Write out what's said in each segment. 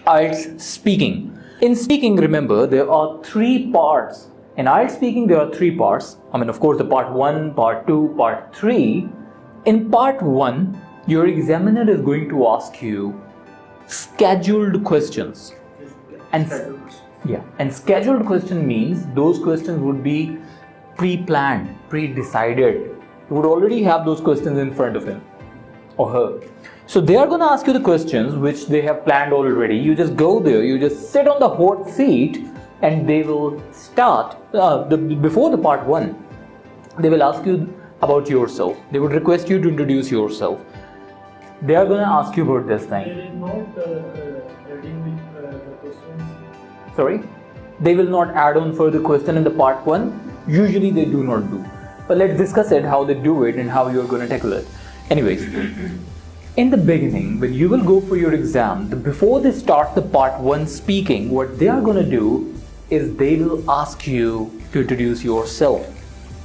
IELTS speaking. In speaking, remember, there are three parts. In IELTS speaking, there are three parts. Of course, the part 1, part 2, part 3. In part 1, your examiner is going to ask you scheduled questions. And scheduled question means those questions would be pre-planned, pre-decided. You would already have those questions in front of him or her. So they are going to ask you the questions which they have planned already. You just go there, you just sit on the hot seat, and they will start before the part 1. They will ask you about yourself. They would request you to introduce yourself. They are going to ask you about this thing. They will not adding the questions. Sorry? They will not add on further question in the part 1. Usually they do not do. But let's discuss it, how they do it and how you're going to tackle it. Anyways, in the beginning, when you will go for your exam, before they start the part 1 speaking, what they are going to do is they will ask you to introduce yourself,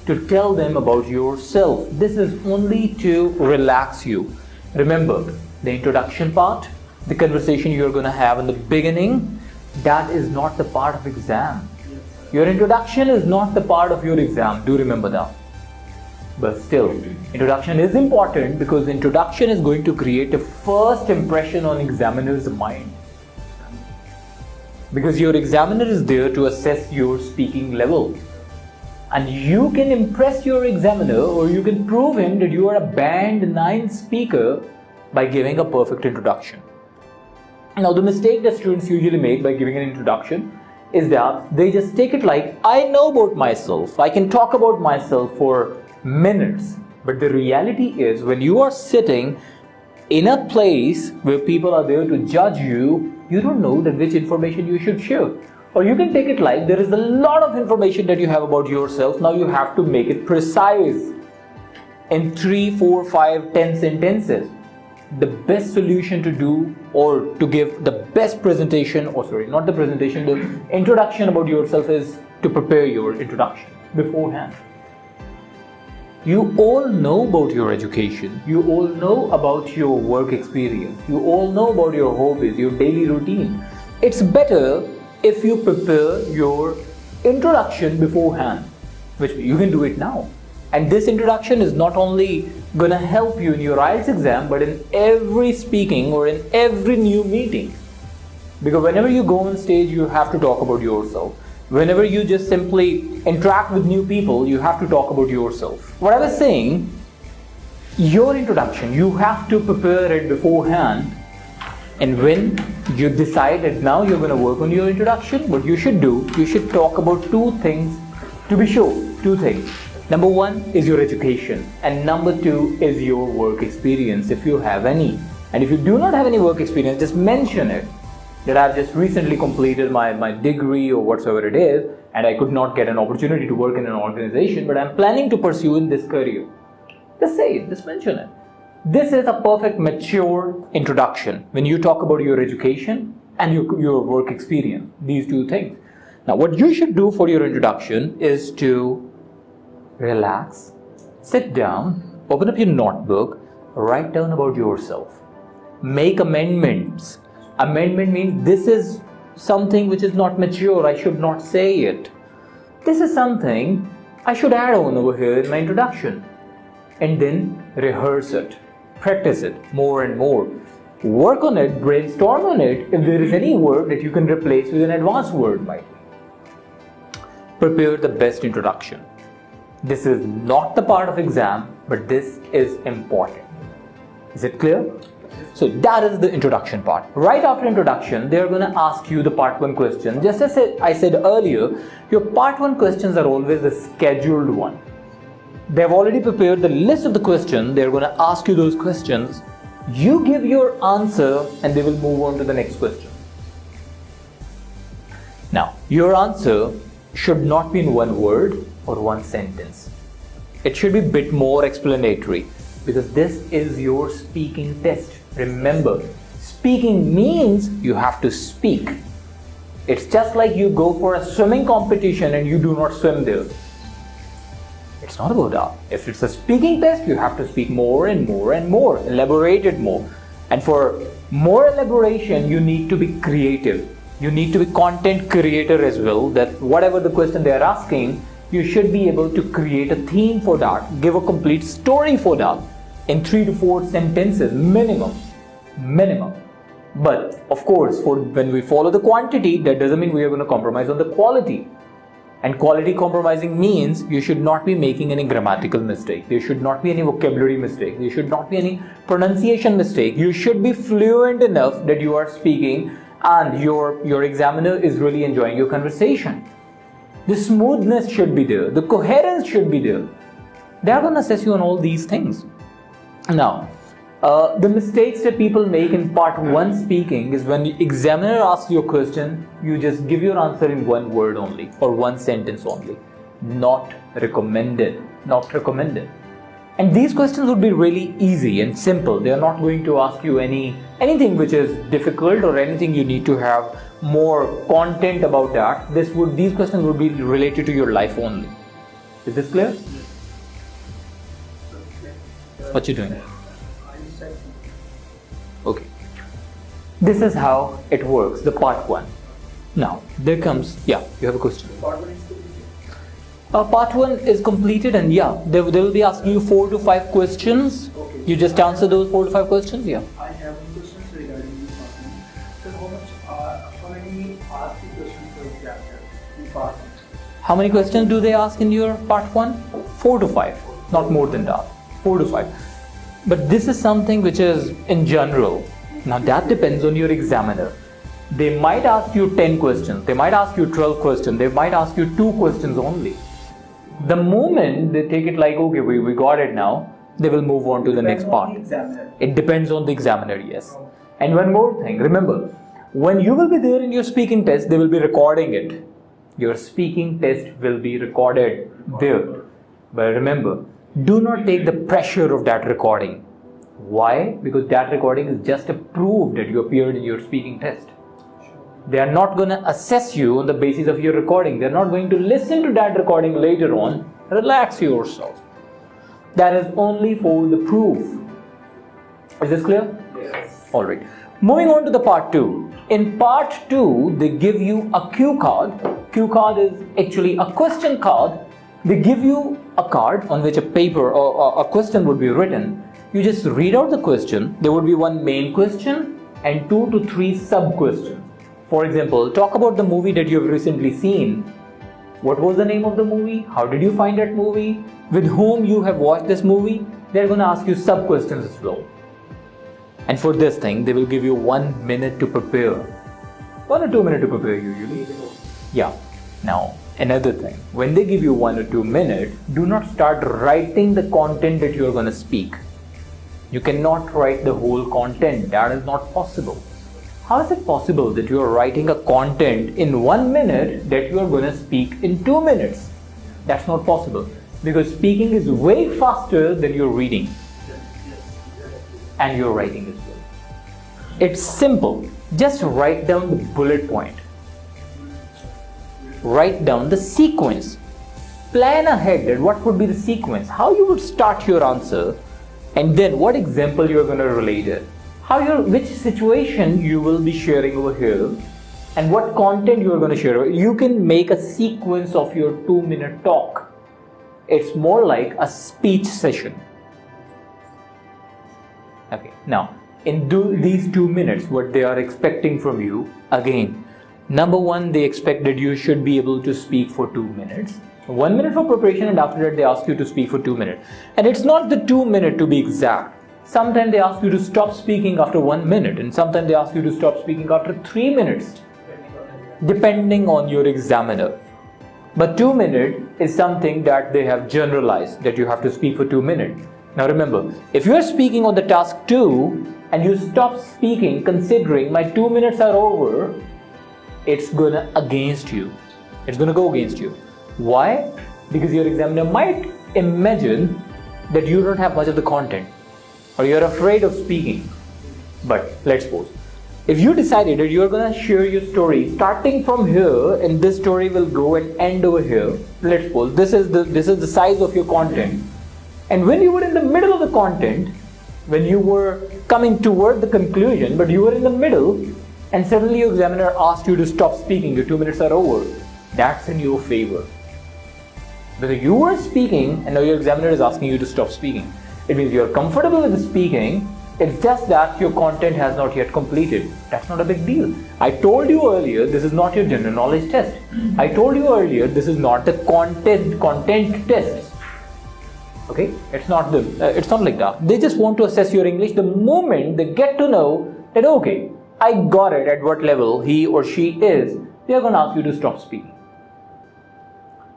to tell them about yourself. This is only to relax you. Remember, the introduction part, the conversation you're going to have in the beginning, that is not the part of exam. Your introduction is not the part of your exam. Do remember that. But still, introduction is important because introduction is going to create a first impression on examiner's mind. Because your examiner is there to assess your speaking level. And you can impress your examiner, or you can prove him that you are a band 9 speaker by giving a perfect introduction. Now, the mistake that students usually make by giving an introduction is that they just take it like, I know about myself, I can talk about myself for minutes. But the reality is, when you are sitting in a place where people are there to judge you, you don't know that which information you should share. Or you can take it like there is a lot of information that you have about yourself. Now you have to make it precise in 3, 4, 5, 10 sentences. The best solution to do, or to give the best presentation, the introduction about yourself, is to prepare your introduction beforehand. You all know about your education. You all know about your work experience. You all know about your hobbies, your daily routine. It's better if you prepare your introduction beforehand, which you can do it now. And this introduction is not only going to help you in your IELTS exam, but in every speaking or in every new meeting. Because whenever you go on stage, you have to talk about yourself. Whenever you just simply interact with new people, you have to talk about yourself. What I was saying, your introduction, you have to prepare it beforehand. And when you decide that now you're going to work on your introduction, what you should do, you should talk about 2 things to be sure. 2 things. Number 1 is your education, and number 2 is your work experience, if you have any. And if you do not have any work experience, just mention it, that I've just recently completed my degree or whatsoever it is, and I could not get an opportunity to work in an organization, but I'm planning to pursue in this career. Just say it, just mention it. This is a perfect mature introduction when you talk about your education and your work experience, these 2 things. Now, what you should do for your introduction is to relax, sit down, open up your notebook, write down about yourself, make amendments. Amendment means this is something which is not mature, I should not say it. This is something I should add on over here in my introduction. And then rehearse it. Practice it more and more. Work on it, brainstorm on it. If there is any word that you can replace with an advanced word, might be. Prepare the best introduction. This is not the part of exam, but this is important. Is it clear? So that is the introduction part. Right after introduction, they are going to ask you the part 1 question. Just as I said earlier, your part 1 questions are always the scheduled one. They have already prepared the list of the questions. They are going to ask you those questions. You give your answer and they will move on to the next question. Now, your answer should not be in 1 word or 1 sentence. It should be a bit more explanatory, because this is your speaking test. Remember, speaking means you have to speak. It's just like you go for a swimming competition and you do not swim there. It's not about that. If it's a speaking test, you have to speak more and more and more, elaborate it more. And for More elaboration, you need to be creative. You need to be content creator as well, that whatever the question they are asking, you should be able to create a theme for that, give a complete story for that in 3 to 4 sentences minimum. But of course, when we follow the quantity, that doesn't mean we are going to compromise on the quality. And quality compromising means you should not be making any grammatical mistake. There should not be any vocabulary mistake. There should not be any pronunciation mistake. You should be fluent enough that you are speaking and your examiner is really enjoying your conversation. The smoothness should be there. The coherence should be there. They are going to assess you on all these things. Now, the mistakes that people make in part 1 speaking is when the examiner asks you a question, you just give your answer in one word only or one sentence only. Not recommended. Not recommended. And these questions would be really easy and simple. They are not going to ask you anything which is difficult or anything you need to have more content about that. These questions would be related to your life only. Is this clear? What you doing? Okay. This is how it works, the part 1. Now, there comes, you have a question. Part 1 is completed and they will be asking you 4 to 5 questions. Okay. You just answer those 4 to 5 questions, I have questions regarding this part 1. So how many ask the questions per chapter in part 1? How many questions do they ask in your part 1? 4 to 5, not more than that. 4 to 5. But this is something which is in general. Now that depends on your examiner. They might ask you 10 questions, they might ask you 12 questions, they might ask you 2 questions only. The moment they take it like, okay, we got it now, they will move on to the next part. It depends on the examiner, yes. And one more thing, remember, when you will be there in your speaking test, they will be recording it. Your speaking test will be recorded there. But remember, do not take the pressure of that recording. Why? Because that recording is just a proof that you appeared in your speaking test. They are not going to assess you on the basis of your recording. They are not going to listen to that recording later on. Relax yourself. That is only for the proof. Is this clear? Yes. Alright. Moving on to the part 2. In part 2, they give you a cue card. Cue card is actually a question card. They give you a card on which a paper or a question would be written. You just read out the question. There would be one main question and 2 to 3 sub-questions. For example, talk about the movie that you have recently seen. What was the name of the movie? How did you find that movie? With whom you have watched this movie? They're going to ask you sub-questions as well. And for this thing, they will give you 1 minute to prepare. 1 or 2 minutes to prepare usually. Yeah. Now, another thing. When they give you 1 or 2 minutes, do not start writing the content that you are going to speak. You cannot write the whole content. That is not possible. How is it possible that you are writing a content in 1 minute that you are going to speak in 2 minutes? That's not possible. Because speaking is way faster than your reading. And your writing as well. It's simple. Just write down the bullet point. Write down the sequence. Plan ahead that what would be the sequence. How you would start your answer. And then what example you are going to relate it. Which situation you will be sharing over here. And what content you are going to share. You can make a sequence of your 2-minute talk. It's more like a speech session. Okay, now in these 2 minutes, what they are expecting from you, again, number 1, they expect that you should be able to speak for 2 minutes. 1 minute for preparation, and after that they ask you to speak for 2 minutes. And it's not the 2 minutes to be exact. Sometimes they ask you to stop speaking after 1 minute, and sometimes they ask you to stop speaking after 3 minutes, depending on your examiner. But 2 minutes is something that they have generalized, that you have to speak for 2 minutes. Now remember, if you are speaking on the task 2 and you stop speaking considering my 2 minutes are over, it's gonna against you. It's gonna go against you. Why? Because your examiner might imagine that you don't have much of the content or you're afraid of speaking. But let's suppose, if you decided that you're gonna share your story starting from here and this story will go and end over here, let's suppose this is the size of your content. And when you were in the middle of the content, when you were coming toward the conclusion, but you were in the middle, and suddenly your examiner asked you to stop speaking, your 2 minutes are over. That's in your favor. Because you were speaking and now your examiner is asking you to stop speaking. It means you're comfortable with speaking, it's just that your content has not yet completed. That's not a big deal. I told you earlier, this is not your general knowledge test. I told you earlier, this is not the content test. Okay, it's not like that. They just want to assess your English. The moment they get to know that, okay, I got it at what level he or she is, they are going to ask you to stop speaking.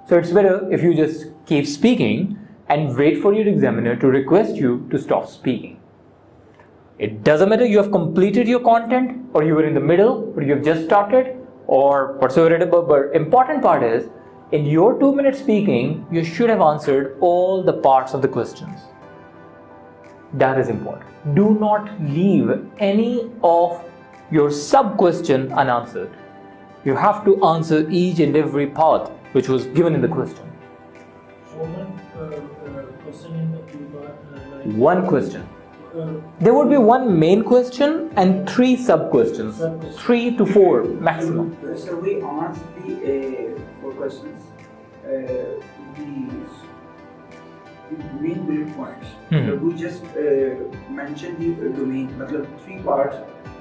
So it's better if you just keep speaking and wait for your examiner to request you to stop speaking. It doesn't matter you have completed your content or you were in the middle or you have just started or whatsoever, but important part is, in your 2 minute speaking, you should have answered all the parts of the questions. That is important. Do not leave any of your sub-question unanswered. You have to answer each and every part which was given in the question. So one question in the two-part. One question. There would be one main question and 3 sub-questions. 3 to 4 maximum. So we asked the 4 questions. The main bullet points. So we just mentioned the domain. 3 parts.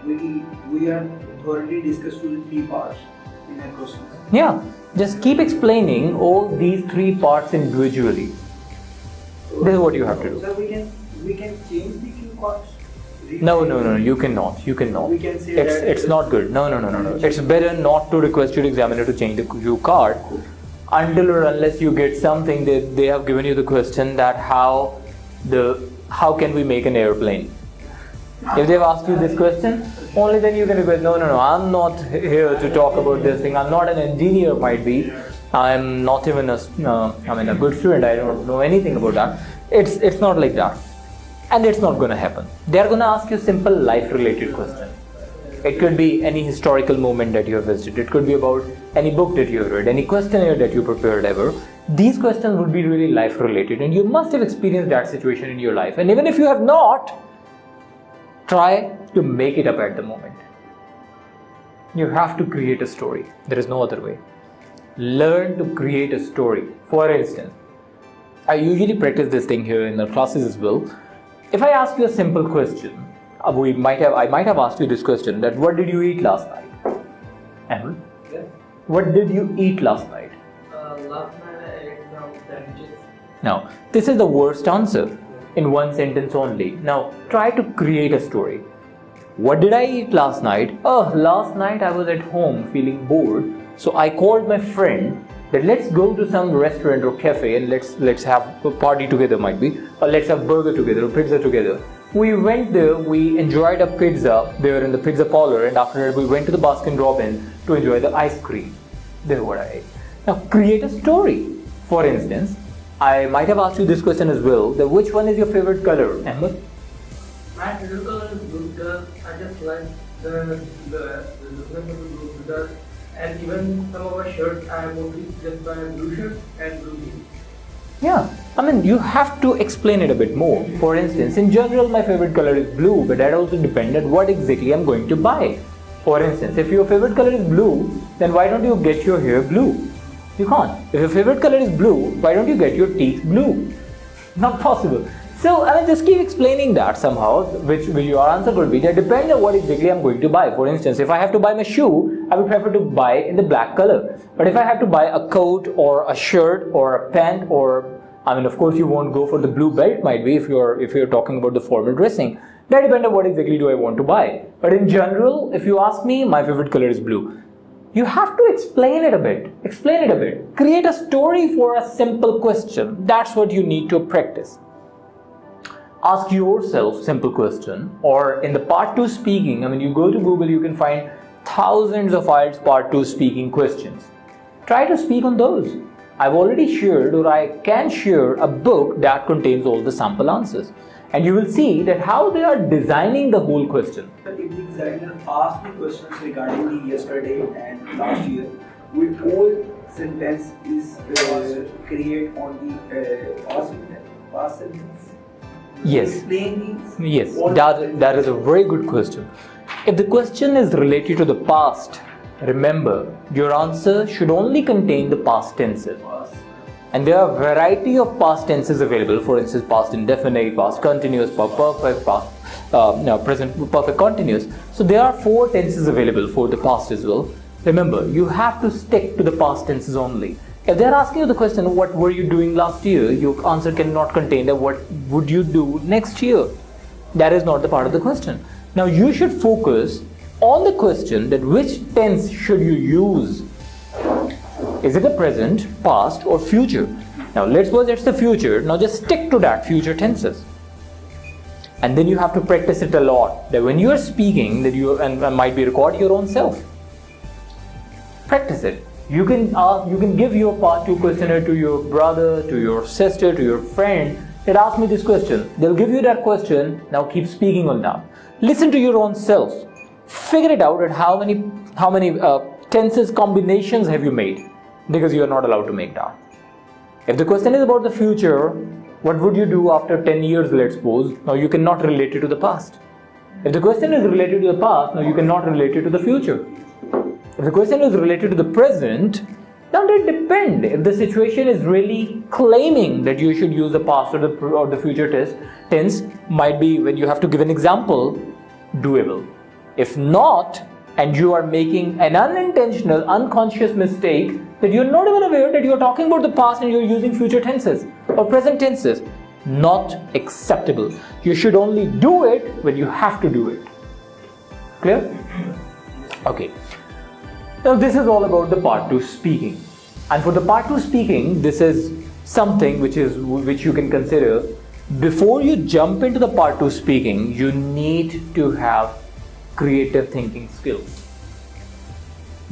We are thoroughly discussed to the 3 parts in our questions. Yeah, just keep explaining all these 3 parts individually. This is what you have to do. So we can change the few parts. No, you cannot. We can say it's not good. No. It's better not to request your examiner to change the cue card until or unless you get something that they have given you the question that how can we make an airplane. If they've asked you this question, only then you can request, no, I'm not here to talk about this thing. I'm not an engineer, might be. I'm not even a good student. I don't know anything about that. It's not like that. And it's not going to happen. They're going to ask you simple life-related questions. It could be any historical moment that you have visited. It could be about any book that you have read, any questionnaire that you prepared ever. These questions would be really life-related, and you must have experienced that situation in your life. And even if you have not, try to make it up at the moment. You have to create a story. There is no other way. Learn to create a story. For instance, I usually practice this thing here in the classes as well. If I ask you a simple question, I might have asked you this question, that what did you eat last night? Ahmed? Yeah. What did you eat last night? Last night I ate some sandwiches. Now, this is the worst answer in one sentence only. Now, try to create a story. What did I eat last night? Oh, last night I was at home feeling bored. So I called my friend that let's go to some restaurant or cafe and let's have a party together, might be, or let's have burger together or pizza together. We went there, we enjoyed a pizza there in the pizza parlor, and after that we went to the Baskin Robbins to enjoy the ice cream. This is what I ate. Now create a story. For instance, I might have asked you this question as well, that which one is your favorite color, Ahmed? My favorite color is blue because I just like the look of the blue because, and even some of my shirts I mostly just buy blue shirts and blue jeans. Yeah, you have to explain it a bit more. For instance, in general, my favorite color is blue, but that also depends on what exactly I'm going to buy. For instance, if your favorite color is blue, then why don't you get your hair blue? You can't. If your favorite color is blue, why don't you get your teeth blue? Not possible. So, just keep explaining that somehow, which your answer could be. That depends on what exactly I'm going to buy. For instance, if I have to buy my shoe, I would prefer to buy in the black color. But if I have to buy a coat or a shirt or a pant, or of course you won't go for the blue belt, might be, if you're talking about the formal dressing. That depends on what exactly do I want to buy. But in general, if you ask me, my favorite color is blue. You have to explain it a bit. Create a story for a simple question. That's what you need to practice. Ask yourself simple question, or in the part 2 speaking, you go to Google, you can find thousands of IELTS part 2 speaking questions. Try to speak on those. I've already shared, or I can share, a book that contains all the sample answers. And you will see that how they are designing the whole question. If the examiner asked the questions regarding the yesterday and last year, with all sentence is create on the past sentence. Yes. Explain these. Yes, All that is a very good question. If the question is related to the past, remember your answer should only contain the past tenses. And there are a variety of past tenses available. For instance, past indefinite, past continuous, past perfect, present perfect continuous. So there are 4 tenses available for the past as well. Remember, you have to stick to the past tenses only. If they're asking you the question, what were you doing last year? Your answer cannot contain that what would you do next year? That is not the part of the question. Now you should focus on the question that which tense should you use? Is it the present, past or future? Now let's suppose it's the future. Now just stick to that future tenses. And then you have to practice it a lot. That when you are speaking, that you and might be record your own self. Practice it. You can give your part 2 questionnaire to your brother, to your sister, to your friend. That ask me this question. They'll give you that question. Now keep speaking on that. Listen to your own self. Figure it out at how many tenses combinations have you made, because you are not allowed to make that. If the question is about the future, what would you do after 10 years, let's suppose? Now you cannot relate it to the past. If the question is related to the past, now you cannot relate it to the future. If the question is related to the present, now it depends. If the situation is really claiming that you should use the past or the future tense, might be when you have to give an example, doable. If not, and you are making an unintentional, unconscious mistake that you're not even aware that you're talking about the past and you're using future tenses or present tenses, not acceptable. You should only do it when you have to do it. Clear? Okay. Now this is all about the part 2 speaking. And for the part 2 speaking, this is something which you can consider. Before you jump into the part 2 speaking, you need to have creative thinking skills,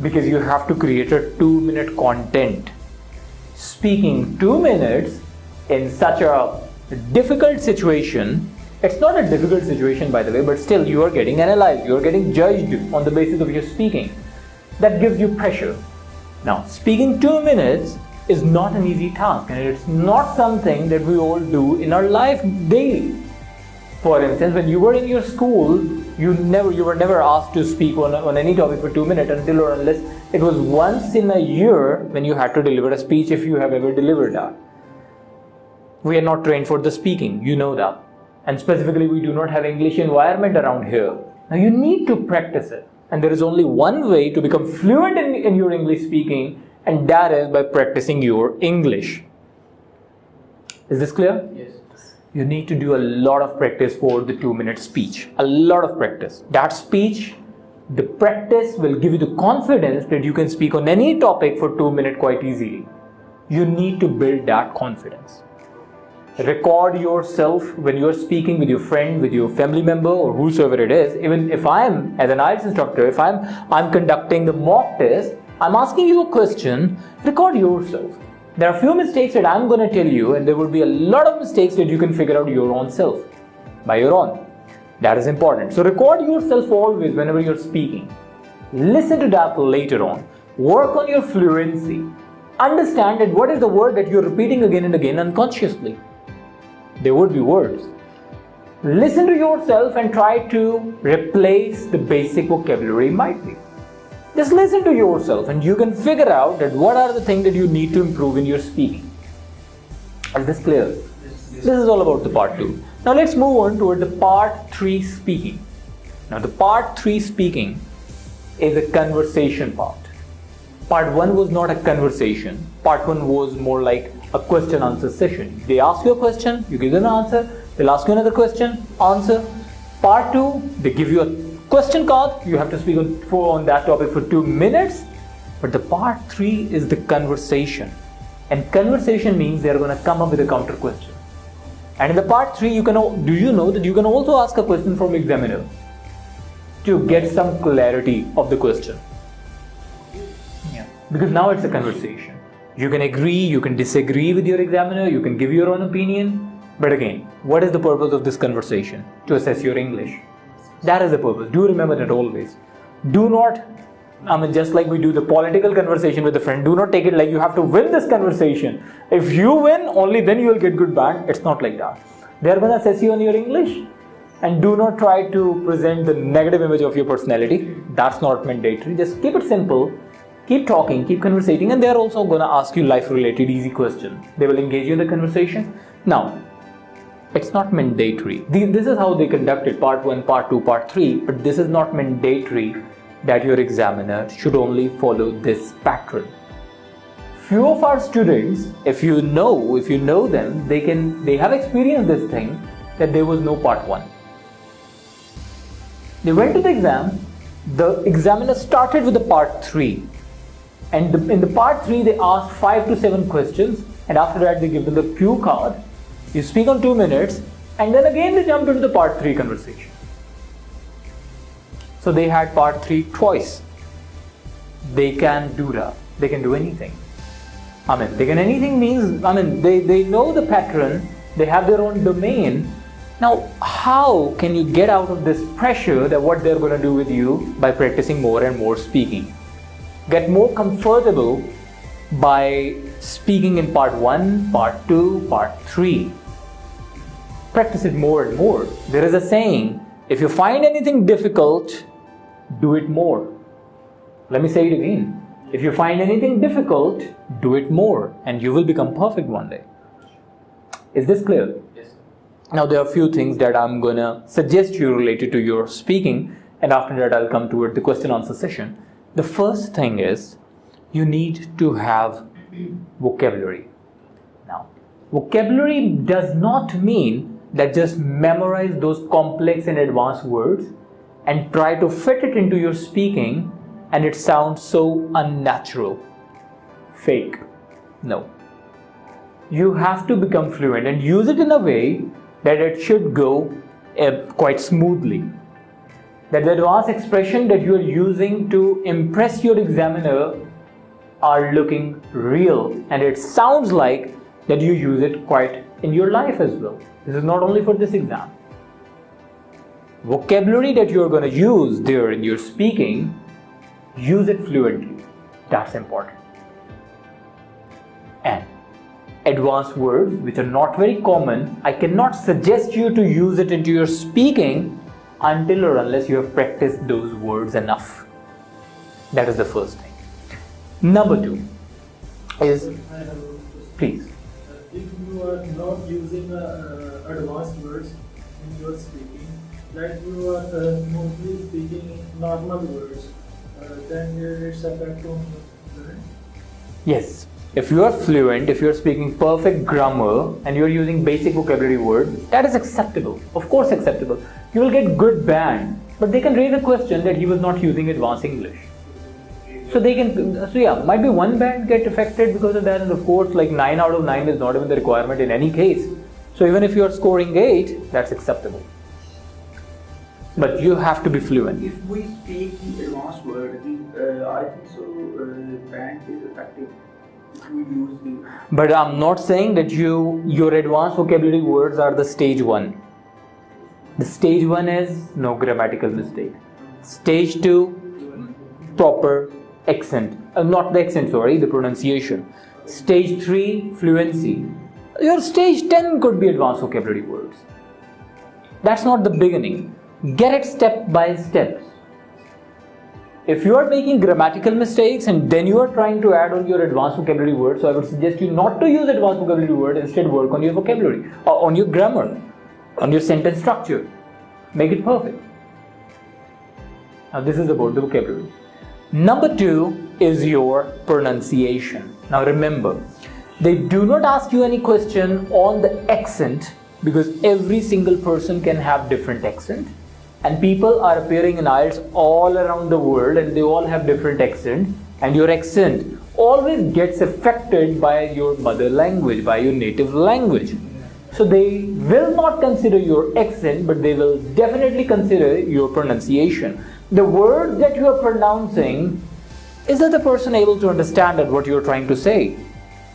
because you have to create a 2-minute content. Speaking 2 minutes in such a difficult situation, it's not a difficult situation by the way, but still you are getting analyzed, you are getting judged on the basis of your speaking. That gives you pressure. Now, speaking 2 minutes is not an easy task, and it's not something that we all do in our life daily. For instance, when you were in your school, you were never asked to speak on any topic for 2 minutes until or unless it was once in a year when you had to deliver a speech, if you have ever delivered that. We are not trained for the speaking, you know that. And specifically, we do not have English environment around here. Now you need to practice it. And there is only one way to become fluent in your English speaking, and that is by practicing your English. Is this clear? Yes. You need to do a lot of practice for the 2-minute speech. A lot of practice. That speech, the practice will give you the confidence that you can speak on any topic for 2 minutes quite easily. You need to build that confidence. Record yourself when you are speaking with your friend, with your family member, or whosoever it is. Even if I am, as an Ielts instructor, if I'm conducting the mock test, I'm asking you a question, record yourself. There are a few mistakes that I'm going to tell you, and there will be a lot of mistakes that you can figure out your own self, by your own. That is important. So record yourself always whenever you're speaking. Listen to that later on. Work on your fluency. Understand that what is the word that you're repeating again and again unconsciously. There would be words. Listen to yourself and try to replace the basic vocabulary might be. Just listen to yourself and you can figure out that what are the things that you need to improve in your speaking. Is this clear? This is all about the part 2. Now let's move on toward the part 3 speaking. Now the part 3 speaking is a conversation part. Part 1 was not a conversation. Part 1 was more like a question answer session. They ask you a question, you give them an answer, they'll ask you another question, answer. Part 2, they give you a question card, you have to speak on that topic for 2 minutes. But the part 3 is the conversation. And conversation means they're going to come up with a counter question. And in the part 3, do you know that you can also ask a question from examiner to get some clarity of the question. Yeah. Because now it's a conversation. You can agree, you can disagree with your examiner, you can give your own opinion. But again, what is the purpose of this conversation? To assess your English. That is the purpose. Do remember that always. Do not, just like we do the political conversation with a friend, do not take it like you have to win this conversation. If you win, only then you will get good band. It's not like that. They are going to assess you on your English. And do not try to present the negative image of your personality. That's not mandatory. Just keep it simple. Keep talking, keep conversating, and they are also going to ask you life-related easy questions. They will engage you in the conversation. Now, it's not mandatory. This is how they conducted part 1, part 2, part 3, but this is not mandatory that your examiner should only follow this pattern. Few of our students, if you know them, they have experienced this thing, that there was no part 1. They went to the exam, the examiner started with the part 3, and in the part 3 they asked 5 to 7 questions, and after that they give them the cue card. You speak on 2 minutes, and then again they jump into the part 3 conversation. So they had part 3 twice. They can do that. They can do anything. Anything means, they know the pattern, they have their own domain. Now, how can you get out of this pressure that what they're going to do with you by practicing more and more speaking? Get more comfortable by speaking in part 1, part 2, part 3. Practice it more and more. There is a saying, if you find anything difficult, do it more. Let me say it again. If you find anything difficult, do it more, and you will become perfect one day. Is this clear? Yes. Now there are a few things that I'm going to suggest you related to your speaking, and after that I'll come toward the question answer session. The first thing is you need to have vocabulary. Now, vocabulary does not mean that just memorize those complex and advanced words and try to fit it into your speaking and it sounds so unnatural, fake. No. You have to become fluent and use it in a way that it should go quite smoothly. That the advanced expression that you are using to impress your examiner are looking real, and it sounds like that you use it quite in your life as well. This is not only for this exam. Vocabulary that you are going to use there in your speaking, use it fluently. That's important. And advanced words which are not very common, I cannot suggest you to use it into your speaking until or unless you have practiced those words enough. That is the first thing. Number 2 is, please. If you are not using advanced words in your speaking, like you are mostly speaking normal words, then it's affect on the Yes. If you are fluent, if you are speaking perfect grammar and you are using basic vocabulary words, that is acceptable. Of course acceptable. You will get good band, but they can raise a question that he was not using advanced English. So they can, might be one band get affected because of that, and of course like 9 out of 9 is not even the requirement in any case. So even if you are scoring 8, that's acceptable. But you have to be fluent. If we speak the advanced word, I think so band is effective if we use the... But I'm not saying that your advanced vocabulary words are the stage 1. The stage 1 is no grammatical mistake. Stage 2, proper accent. Not the accent, sorry, the pronunciation. Stage 3, fluency. Your stage 10 could be advanced vocabulary words. That's not the beginning. Get it step by step. If you are making grammatical mistakes and then you are trying to add on your advanced vocabulary words, so I would suggest you not to use advanced vocabulary words, instead work on your vocabulary, or on your grammar, on your sentence structure. Make it perfect. Now this is about the vocabulary. Number 2 is your pronunciation. Now remember, they do not ask you any question on the accent because every single person can have different accent. And people are appearing in Ielts all around the world and they all have different accent, and your accent always gets affected by your mother language, by your native language. So they will not consider your accent, but they will definitely consider your pronunciation. The words that you are pronouncing, is that the person able to understand what you are trying to say?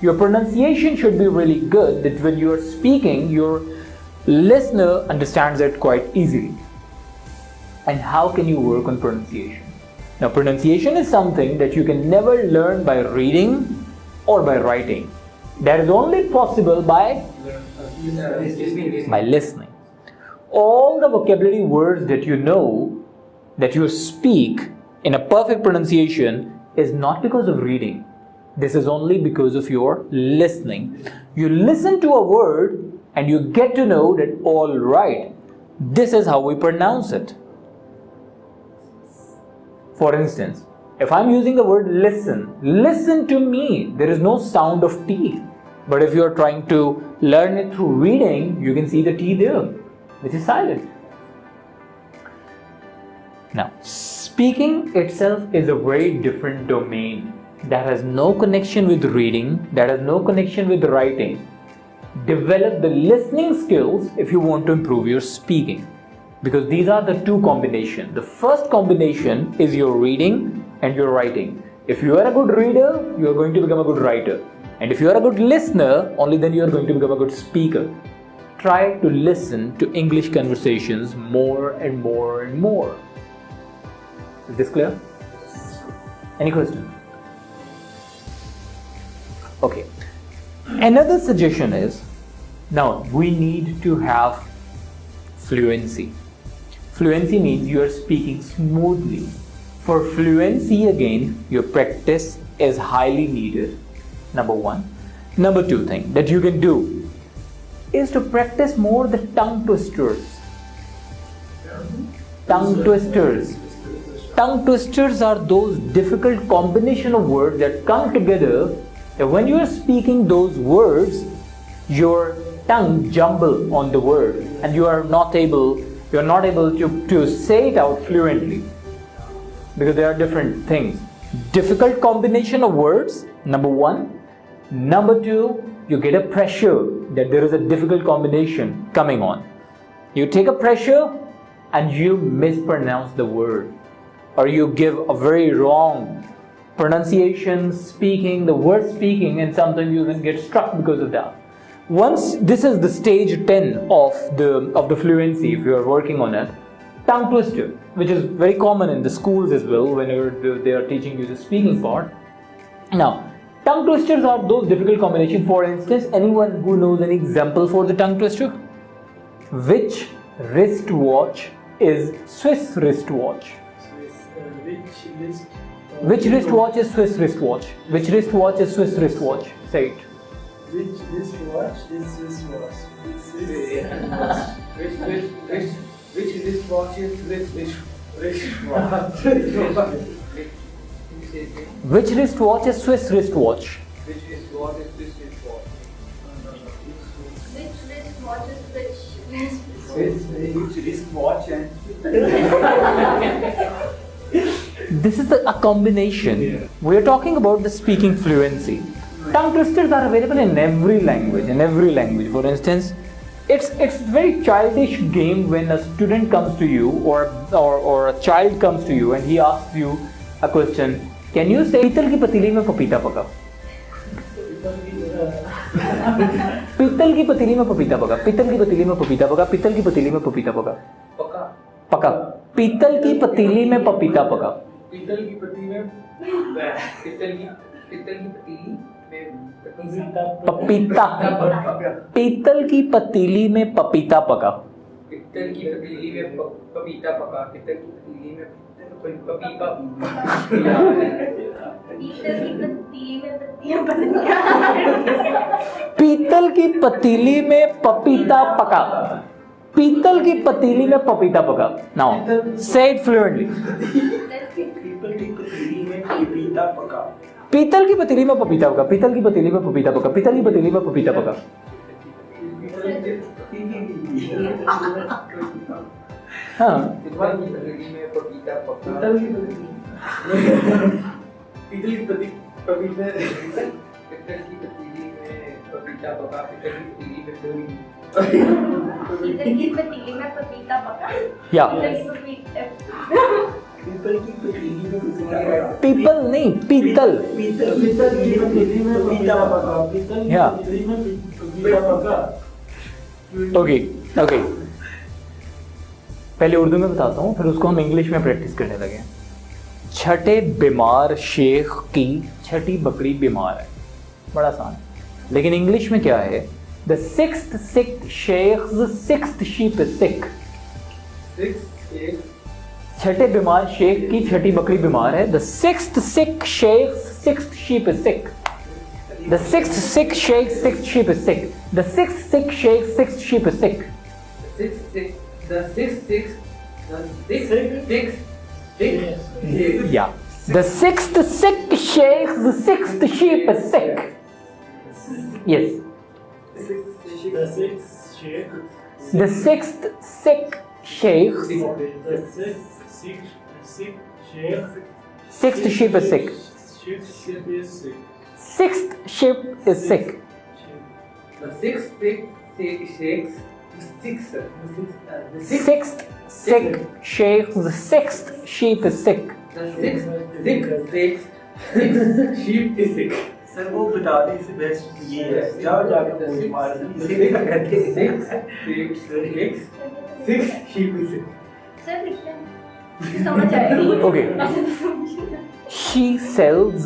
Your pronunciation should be really good, that when you are speaking, your listener understands it quite easily. And how can you work on pronunciation? Now, pronunciation is something that you can never learn by reading or by writing. That is only possible by listening. All the vocabulary words that you know, that you speak in a perfect pronunciation, is not because of reading. This is only because of your listening. You listen to a word and you get to know that, all right, this is how we pronounce it. For instance, if I'm using the word listen, listen to me, there is no sound of T. But if you're trying to learn it through reading, you can see the T there, which is silent. Now, speaking itself is a very different domain that has no connection with reading, that has no connection with writing. Develop the listening skills if you want to improve your speaking, because these are the two combinations. The first combination is your reading and your writing. If you are a good reader, you are going to become a good writer. And if you are a good listener, only then you are going to become a good speaker. Try to listen to English conversations more and more and more. Is this clear? Any questions? Okay. Another suggestion is, now we need to have fluency. Fluency means you are speaking smoothly. For fluency, again, your practice is highly needed. Number one. Number two thing that you can do is to practice more the tongue twisters. Tongue twisters. Tongue twisters are those difficult combination of words that come together. And when you are speaking those words, your tongue jumble on the word and you are not able to say it out fluently, because there are different things. Difficult combination of words, number one. Number two, you get a pressure that there is a difficult combination coming on. You take a pressure and you mispronounce the word, or you give a very wrong pronunciation, speaking, the word speaking, and sometimes you even get struck because of that. Once this is the stage 10 of the fluency, if you are working on it, tongue twister, which is very common in the schools as well, whenever they are teaching you the speaking part. Now, tongue twisters are those difficult combinations. For instance, anyone who knows an example for the tongue twister? Which wristwatch is Swiss wristwatch? Which wristwatch is Swiss wristwatch? Which wristwatch is Swiss wristwatch? Say it. Which wristwatch is Swiss watch? Which wristwatch is wristwatch? Which wristwatch is Swiss wristwatch? Which wristwatch is Swiss wristwatch? Which wristwatch is Which wristwatch and This is a combination. We are talking about the speaking fluency. Tongue twisters are available in every language. For instance, it's very childish game when a student comes to you or a child comes to you and he asks you a question. Can you say पीतल की पतीली में पपीता पका? पीतल की पतीली में पपीता पका. पीतल की पतीली में पपीता पका. पीतल की पतीली में पपीता पका. पका. पीतल की पतीली में पपीता पका. पीतल की पतीली में पपीता. पीतल की पतीली में पपीता पका. पीतल की पतीली में पपीता पका. पीतल की पतीली में पीतल की पतीली में पपीता पका. पीतल की पतीली में पपीता पका. Now, say it fluently. पीतल की पतीली में पपीता पका. पीतल की पतीली में पपीता पका. पीतल की पतीली में पपीता पका. हाँ. पीतल की पतीली में पपीता पका. पीतल की पतीली में पपीता पका. पीतल की पतीली में पपीता पका. Yeah. People नहीं पीतल. Yeah. Okay. पहले उर्दू में बताता हूँ, फिर उसको हम इंग्लिश में प्रैक्टिस करने लगे. छठे बीमार शेख की छठी बकरी बीमार है. बड़ा आसान. लेकिन इंग्लिश में क्या है? The sixth sick sheikh's sixth sheep is sick. छठे बीमार शेख की छठी बकरी बीमार है. The sixth sick sheikh's sixth sheep is sick. The sixth sick sheikh's sixth sheep is sick. The sixth sick sheikh's sixth sheep is sick. Yeah. The sixth sick sheikh's sixth sheep is sick. Yes. The sixth sheikh. The sixth sick sheikh. The sixth sheikh. Sixth sheep is sick. Sixth sheep is sick. Sixth sheep is sick. The sixth shakes. Sixth sick sheikh's sixth sheep is sick. The sixth sheep is sick. Sir वो बता दें इससे best ये है जाओ जाके पूछ मार इसे क्या कहते हैं Six sheep is sick. Sir लिखते हैं समझ आएगी Okay. She sells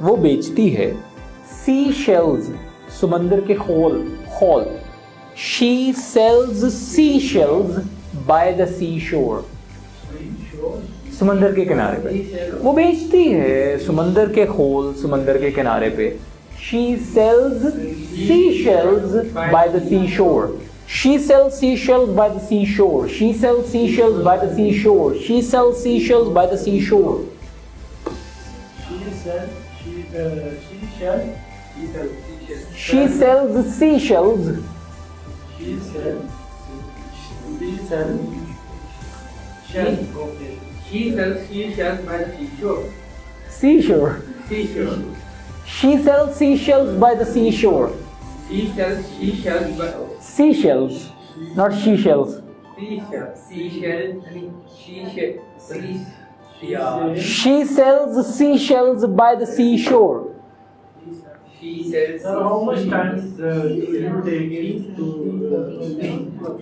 वो बेचती है seashells समंदर के खोल. She sells seashells by the seashore. समंदर के किनारे पे वो बेचती है समंदर के खोल समंदर के किनारे पे. She sells seashells by the seashore. She sells seashells by the seashore. She sells seashells by the seashore. She sells seashells by the seashore. She sells seashells. She sells seashells by the seashore. Seashore. She sells seashells by the seashore. She sells seashells by Seashells, not seashells. She sells seashells by the seashore. She sells. Sir, how much time you take to?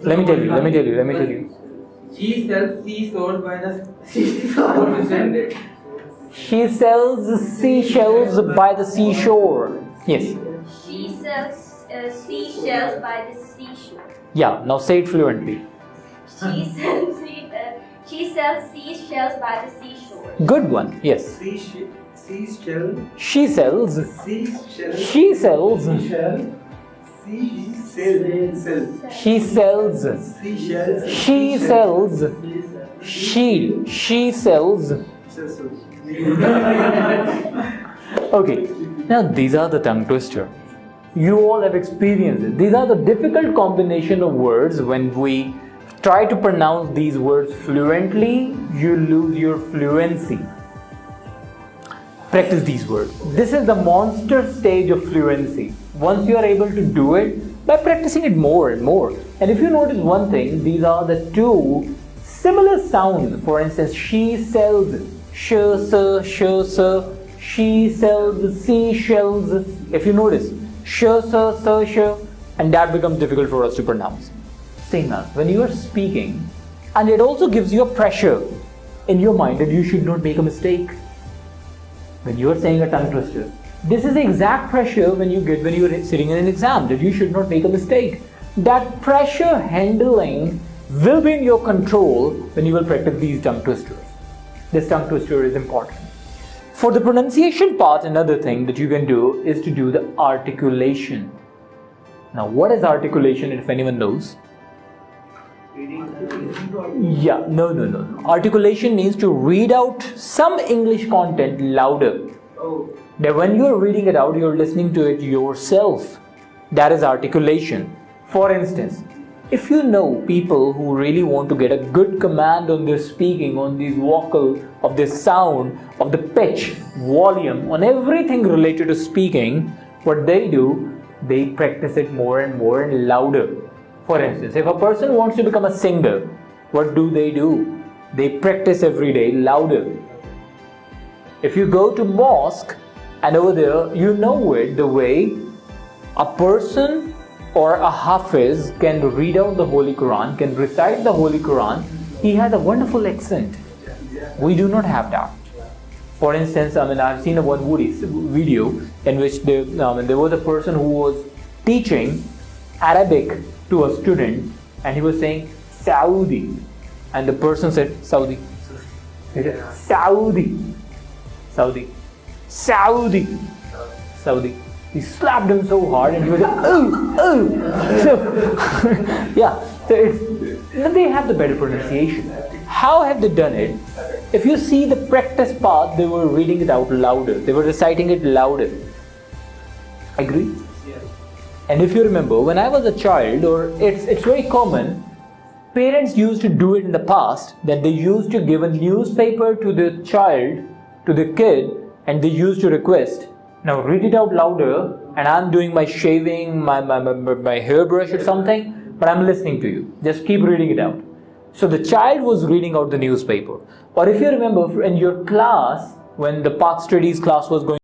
Let me tell you. She sells seashore by the seashore. She sells seashells by the seashore. Yes. She sells seashells by the seashore. Yeah. Now say it fluently. She sells seashells by the seashore. Good one. Yes. seashell She sells. seashell She sells. seashell She sells. seashell She sells. She sells. Okay. Now these are the tongue twister. You all have experienced it. These are the difficult combination of words. When we try to pronounce these words fluently, you lose your fluency. Practice these words. This is the monster stage of fluency. Once you are able to do it, by practicing it more and more. And if you notice one thing, these are the two similar sounds. For instance, she sells sh, sir. She sells seashells. If you notice, sh, sir, and that becomes difficult for us to pronounce. Same as when you are speaking, and it also gives you a pressure in your mind that you should not make a mistake. When you are saying a tongue twister, this is the exact pressure when you get when you are sitting in an exam, that you should not make a mistake. That pressure handling will be in your control when you will practice these tongue twisters. This tongue twister is important. For the pronunciation part, another thing that you can do is to do the articulation. Now, what is articulation, if anyone knows? Yeah, no. Articulation means to read out some English content louder. That when you are reading it out, you are listening to it yourself. That is articulation. For instance, if you know people who really want to get a good command on their speaking, on these vocal, of the sound, of the pitch, volume, on everything related to speaking, what they do, they practice it more and more and louder. For instance, if a person wants to become a singer, what do? They practice every day louder. If you go to mosque and over there, you know it the way a person or a hafiz can read out the Holy Quran, can recite the Holy Quran. He has a wonderful accent. We do not have that. For instance, I've seen one video in which there was a person who was teaching Arabic to a student, and he was saying Saudi, and the person said Saudi. He said, Saudi, Saudi, Saudi, Saudi. He slapped him so hard, and he was like, oh. So, yeah, so they have the better pronunciation. How have they done it? If you see the practice part, they were reading it out louder. They were reciting it louder. Agree? Yes. And if you remember, when I was a child, or it's very common, parents used to do it in the past, that they used to give a newspaper to the child, to the kid, and they used to request, now read it out louder, and I'm doing my shaving, my hairbrush or something, but I'm listening to you. Just keep reading it out. So the child was reading out the newspaper. Or if you remember in your class, when the Park Studies class was going